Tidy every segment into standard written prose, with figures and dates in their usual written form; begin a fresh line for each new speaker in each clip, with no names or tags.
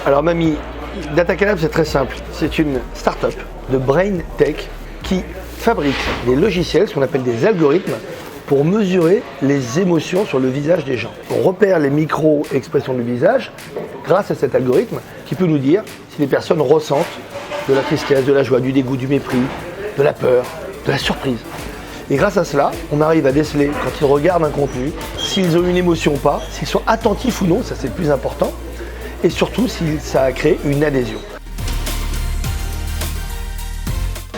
Alors mamie, DataCalab c'est très simple, c'est une start-up de Brain Tech qui fabrique des logiciels, ce qu'on appelle des algorithmes, pour mesurer les émotions sur le visage des gens. On repère les micro-expressions du visage grâce à cet algorithme qui peut nous dire si les personnes ressentent de la tristesse, de la joie, du dégoût, du mépris, de la peur, de la surprise. Et grâce à cela, on arrive à déceler, quand ils regardent un contenu, s'ils ont une émotion ou pas, s'ils sont attentifs ou non, ça c'est le plus important, et surtout si ça a créé une adhésion.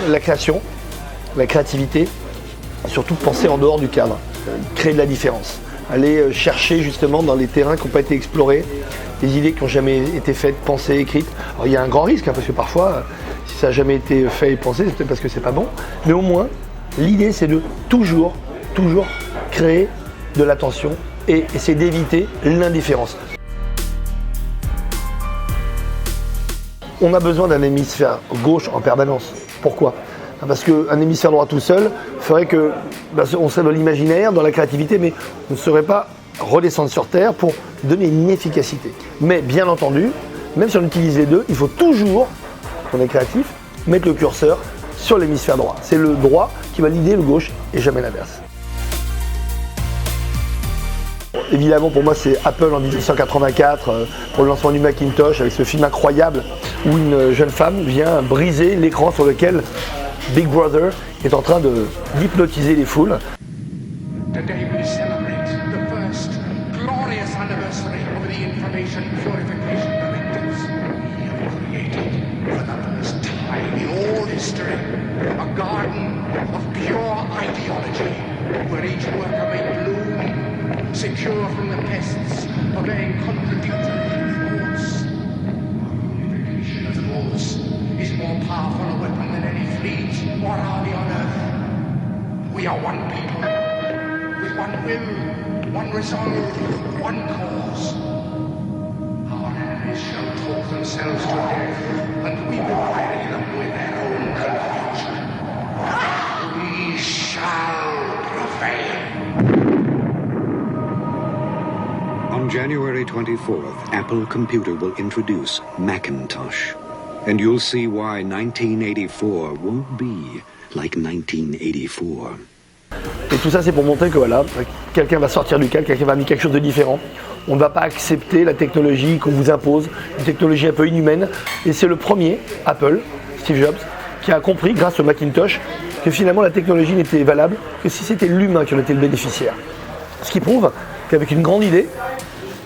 La création, la créativité, surtout penser en dehors du cadre, créer de la différence. Aller chercher justement dans les terrains qui n'ont pas été explorés, des idées qui n'ont jamais été faites, pensées, écrites. Alors il y a un grand risque, parce que parfois, si ça n'a jamais été fait et pensé, c'est peut-être parce que c'est pas bon. Mais au moins, l'idée c'est de toujours créer de l'attention et essayer d'éviter l'indifférence. On a besoin d'un hémisphère gauche en permanence. Pourquoi ? Parce qu'un hémisphère droit tout seul ferait que on serait dans l'imaginaire, dans la créativité, mais on ne saurait pas redescendre sur Terre pour donner une efficacité. Mais bien entendu, même si on utilise les deux, il faut toujours, quand on est créatif, mettre le curseur sur l'hémisphère droit. C'est le droit qui va guider le gauche et jamais l'inverse. Évidemment, pour moi, c'est Apple en 1984 pour le lancement du Macintosh avec ce film incroyable où une jeune femme vient briser l'écran sur lequel Big Brother est en train d'hypnotiser les foules.
Today we celebrate the first glorious anniversary of the Information Purification Directives. We have created for the first time in all history a garden of pure ideology where each worker may bloom, secure from the pests of a contradictory thoughts. Unification of thoughts is more powerful a weapon than any fleet or army on earth. We are one people, with one will, one resolve, one cause. Our enemies shall talk themselves to death, and we will bury them with their own confusion. We shall prevail.
On January 24th, Apple Computer will introduce Macintosh. And you'll see why 1984 won't be like 1984.
Et tout ça, c'est pour montrer que voilà, quelqu'un va sortir du cadre, quelqu'un va mettre quelque chose de différent. On ne va pas accepter la technologie qu'on vous impose, une technologie un peu inhumaine. Et c'est le premier, Apple, Steve Jobs, qui a compris, grâce au Macintosh, que finalement la technologie n'était valable que si c'était l'humain qui en était le bénéficiaire. Ce qui prouve qu'avec une grande idée,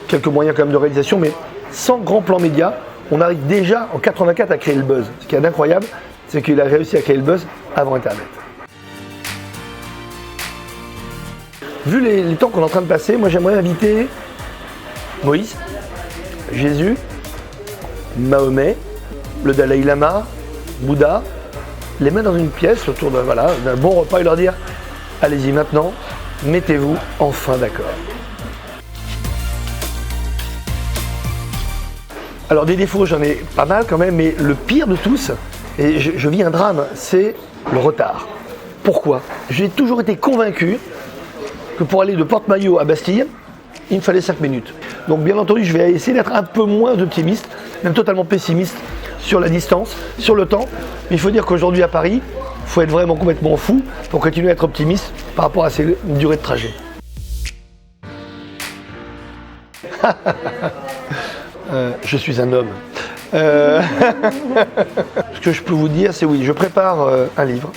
quelques moyens quand même de réalisation, mais sans grand plan média, on arrive déjà en 84 à créer le buzz. Ce qui est incroyable, c'est qu'il a réussi à créer le buzz avant Internet. Vu les temps qu'on est en train de passer, moi j'aimerais inviter Moïse, Jésus, Mahomet, le Dalai Lama, Bouddha, les mettre dans une pièce autour d'un bon repas et leur dire « Allez-y maintenant, mettez-vous enfin d'accord ». Alors des défauts, j'en ai pas mal quand même, mais le pire de tous, et je vis un drame, c'est le retard. Pourquoi ? J'ai toujours été convaincu que pour aller de Porte-Maillot à Bastille, il me fallait 5 minutes. Donc bien entendu, je vais essayer d'être un peu moins optimiste, même totalement pessimiste sur la distance, sur le temps. Mais il faut dire qu'aujourd'hui à Paris, il faut être vraiment complètement fou pour continuer à être optimiste par rapport à ces durées de trajet. Je suis un homme. Ce que je peux vous dire, c'est oui, je prépare un livre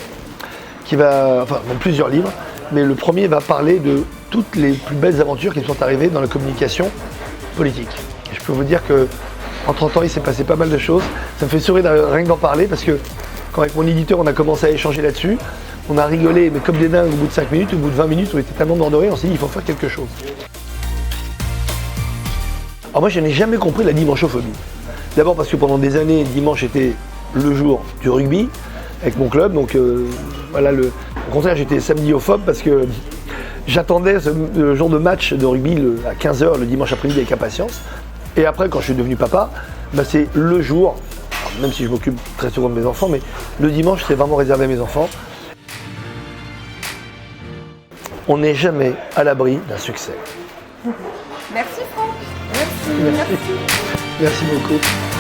plusieurs livres, mais le premier va parler de toutes les plus belles aventures qui sont arrivées dans la communication politique. Et je peux vous dire que en 30 ans, il s'est passé pas mal de choses. Ça me fait sourire rien que d'en parler parce que quand avec mon éditeur, on a commencé à échanger là-dessus, on a rigolé, mais comme des dingues au bout de 5 minutes, au bout de 20 minutes, on était tellement mort de rire, on s'est dit il faut faire quelque chose. Alors moi, je n'ai jamais compris la dimanchophobie. D'abord parce que pendant des années, dimanche était le jour du rugby avec mon club. Donc au contraire, j'étais samediophobe parce que j'attendais le jour de match de rugby à 15h le dimanche après-midi avec impatience. Et après, quand je suis devenu papa, c'est le jour, même si je m'occupe très souvent de mes enfants, mais le dimanche, c'est vraiment réservé à mes enfants. On n'est jamais à l'abri d'un succès.
Merci Franck. Merci.
Merci beaucoup.